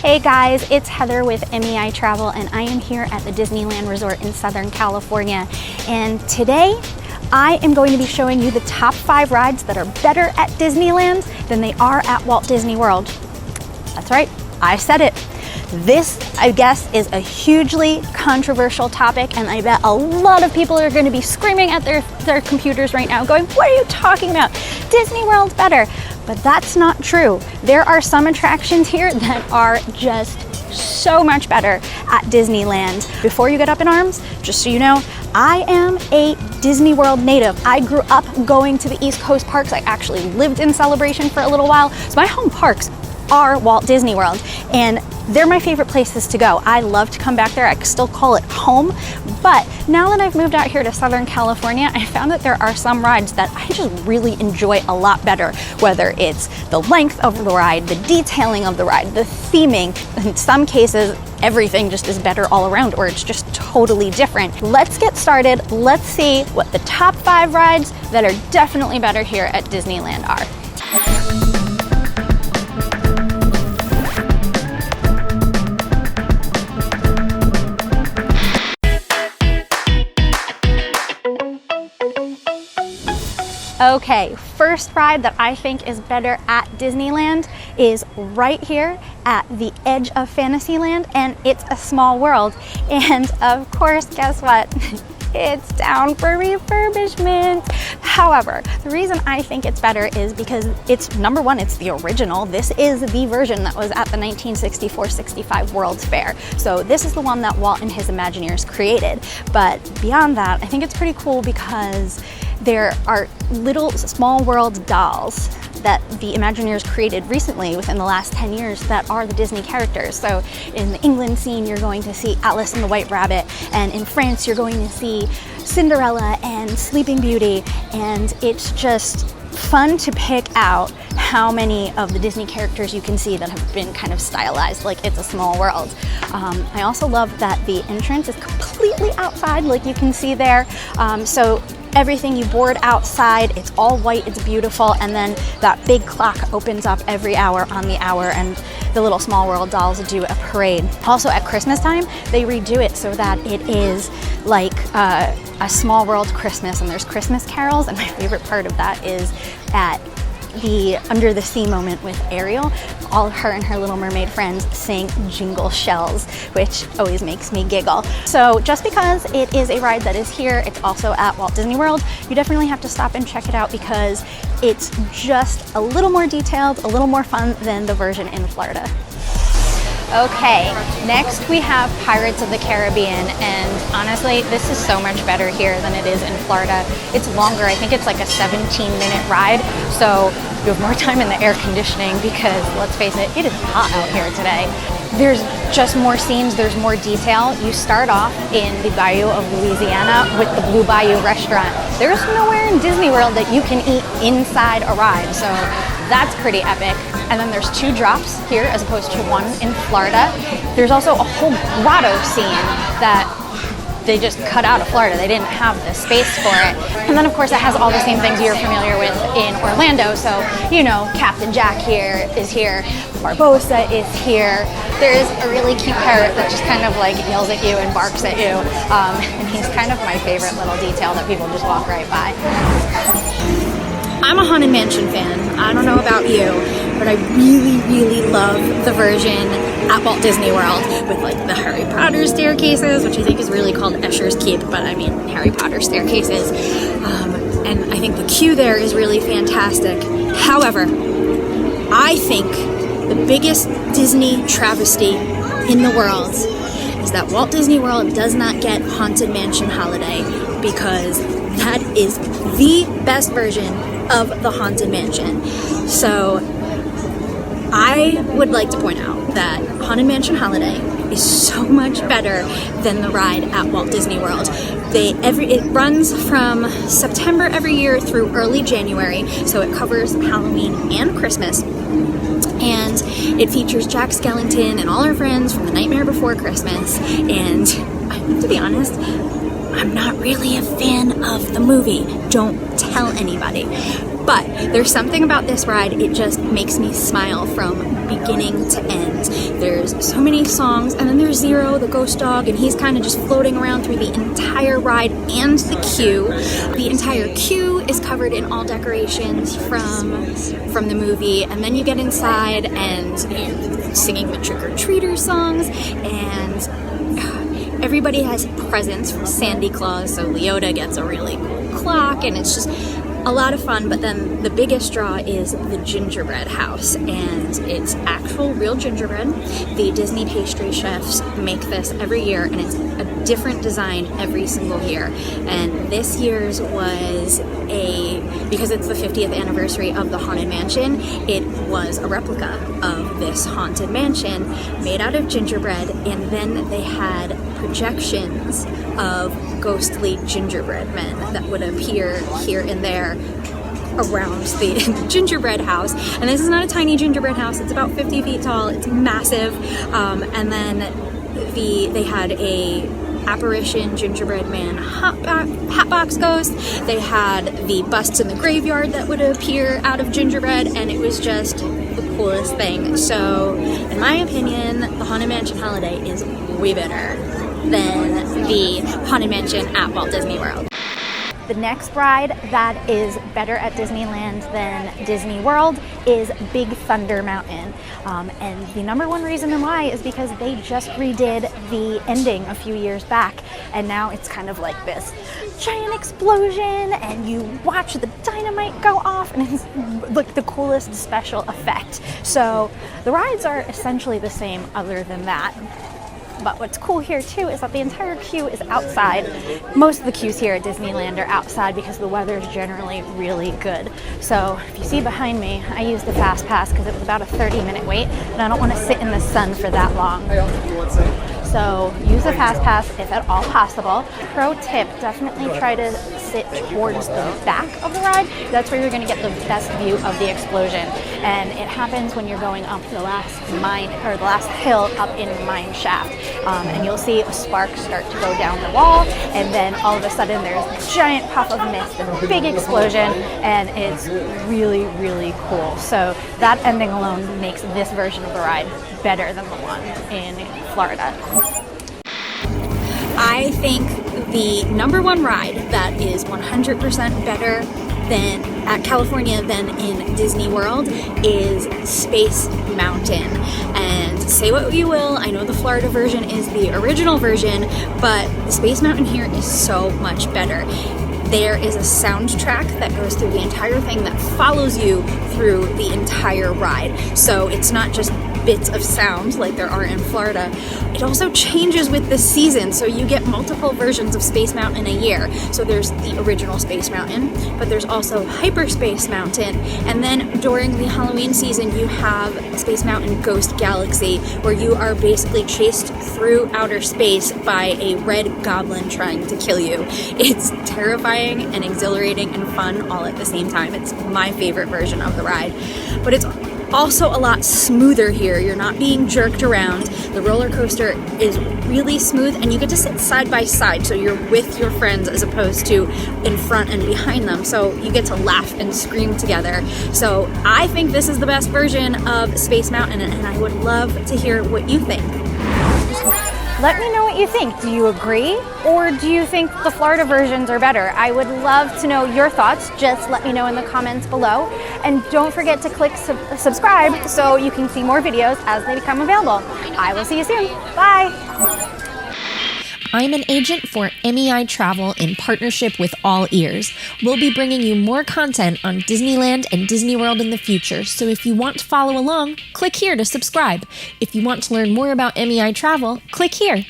Hey guys, it's Heather with MEI Travel, and I am here at the Disneyland Resort in Southern California. And today, I am going to be showing you the top 5 rides that are better at Disneyland than they are at Walt Disney World. That's right, I said it. This, I guess, is a hugely controversial topic, and I bet a lot of people are going to be screaming at their computers right now going, what are you talking about? Disney World's better. But that's not true. There are some attractions here that are just so much better at Disneyland. Before you get up in arms, just so you know, I am a Disney World native. I grew up going to the East Coast parks. I actually lived in Celebration for a little while. So my home parks are Walt Disney World, and they're my favorite places to go. I love to come back there. I still call it home. But now that I've moved out here to Southern California, I found that there are some rides that I just really enjoy a lot better, whether it's the length of the ride, the detailing of the ride, the theming. In some cases, everything just is better all around, or it's just totally different. Let's get started. Let's see what the top 5 rides that are definitely better here at Disneyland are. Okay, first ride that I think is better at Disneyland is right here at the edge of Fantasyland, and it's a small world. And of course, guess what? It's down for refurbishment. However, the reason I think it's better is because it's, number one, it's the original. This is the version that was at the 1964-65 World's Fair. So this is the one that Walt and his Imagineers created. But beyond that, I think it's pretty cool because there are little small world dolls that the Imagineers created recently within the last 10 years that are the Disney characters. So in the England scene, you're going to see Alice and the White Rabbit, and in France, you're going to see Cinderella and Sleeping Beauty, and it's just fun to pick out how many of the Disney characters you can see that have been kind of stylized like it's a small world. I also love that the entrance is completely outside, like you can see there. So everything you board outside, it's all white, it's beautiful, and then that big clock opens up every hour on the hour, and the little small world dolls do a parade. Also at Christmas time, they redo it so that it is like a small world Christmas, and there's Christmas carols, and my favorite part of that is at the under the sea moment with Ariel. All of her and her Little Mermaid friends sing Jingle Shells, which always makes me giggle. So just because it is a ride that is here, it's also at Walt Disney World, you definitely have to stop and check it out because it's just a little more detailed, a little more fun than the version in Florida. Okay, next we have Pirates of the Caribbean, and honestly, this is so much better here than it is in Florida. It's longer, I think it's like a 17-minute ride, so you have more time in the air conditioning because, let's face it, it is hot out here today. There's just more scenes, there's more detail. You start off in the Bayou of Louisiana with the Blue Bayou restaurant. There's nowhere in Disney World that you can eat inside a ride, so that's pretty epic. And then there's 2 drops here as opposed to 1 in Florida. There's also a whole grotto scene that they just cut out of Florida. They didn't have the space for it. And then of course it has all the same things you're familiar with in Orlando. So, you know, Captain Jack here is here, Barbossa is here. There's a really cute parrot that just kind of like yells at you and barks at you. And he's kind of my favorite little detail that people just walk right by. I'm a Haunted Mansion fan. I don't know about you, but I really, really love the version at Walt Disney World with like the Harry Potter staircases, which I think is really called Escher's Keep, but I mean Harry Potter staircases. And I think the queue there is really fantastic. However, I think the biggest Disney travesty in the world is that Walt Disney World does not get Haunted Mansion Holiday, because that is the best version of the Haunted Mansion. So I would like to point out that Haunted Mansion Holiday is so much better than the ride at Walt Disney World. It runs from September every year through early January, so it covers Halloween and Christmas. And it features Jack Skellington and all our friends from The Nightmare Before Christmas. And I have to be honest, I'm not really a fan of the movie. Don't tell anybody. But there's something about this ride, it just makes me smile from beginning to end. There's so many songs, and then there's Zero, the ghost dog, and he's kind of just floating around through the entire ride and the queue. The entire queue is covered in all decorations from the movie, and then you get inside and you're singing the trick-or-treater songs, and everybody has presents from Sandy Claus, so Leota gets a really cool clock, and it's just a lot of fun. But then the biggest draw is the gingerbread house, and it's actual real gingerbread. The Disney pastry chefs make this every year, and it's a different design every single year. And this year's was because it's the 50th anniversary of the Haunted Mansion, it was a replica of this Haunted Mansion made out of gingerbread, and then they had projections of ghostly gingerbread men that would appear here and there around the gingerbread house. And this is not a tiny gingerbread house, it's about 50 feet tall, it's massive. And then they had a apparition gingerbread man hatbox ghost. They had the busts in the graveyard that would appear out of gingerbread, and it was just the coolest thing. So in my opinion, the Haunted Mansion holiday is way better than the Haunted Mansion at Walt Disney World. The next ride that is better at Disneyland than Disney World is Big Thunder Mountain. And the number one reason why is because they just redid the ending a few years back, and now it's kind of like this giant explosion, and you watch the dynamite go off, and it's like the coolest special effect. So the rides are essentially the same other than that. But what's cool here too is that the entire queue is outside. Most of the queues here at Disneyland are outside because the weather is generally really good. So if you see behind me, I used the Fast Pass because it was about a 30-minute wait, and I don't want to sit in the sun for that long. So use the Fast Pass if at all possible. Pro tip, definitely try to sit towards the back of the ride. That's where you're going to get the best view of the explosion. And it happens when you're going up the last hill up in the mine shaft. And you'll see sparks start to go down the wall, and then all of a sudden there's a giant puff of mist and a big explosion, and it's really, really cool. So that ending alone makes this version of the ride better than the one in Florida. I think the number one ride that is 100% better than at California than in Disney World is Space Mountain. And say what you will, I know the Florida version is the original version, but the Space Mountain here is so much better. There is a soundtrack that goes through the entire thing that follows you through the entire ride. So it's not just bits of sound like there are in Florida. It also changes with the season, so you get multiple versions of Space Mountain a year. So there's the original Space Mountain, but there's also Hyperspace Mountain, and then during the Halloween season you have Space Mountain Ghost Galaxy, where you are basically chased through outer space by a red goblin trying to kill you. It's terrifying and exhilarating and fun all at the same time. It's my favorite version of the ride, but it's also a lot smoother here. You're not being jerked around. The roller coaster is really smooth, and you get to sit side by side, so you're with your friends as opposed to in front and behind them, so you get to laugh and scream together. So I think this is the best version of Space Mountain, and I would love to hear what you think. Let me know what you think. Do you agree, or do you think the Florida versions are better? I would love to know your thoughts. Just let me know in the comments below. And don't forget to click subscribe so you can see more videos as they become available. I will see you soon. Bye. I'm an agent for MEI Travel in partnership with AllEars. We'll be bringing you more content on Disneyland and Disney World in the future, so if you want to follow along, click here to subscribe. If you want to learn more about MEI Travel, click here.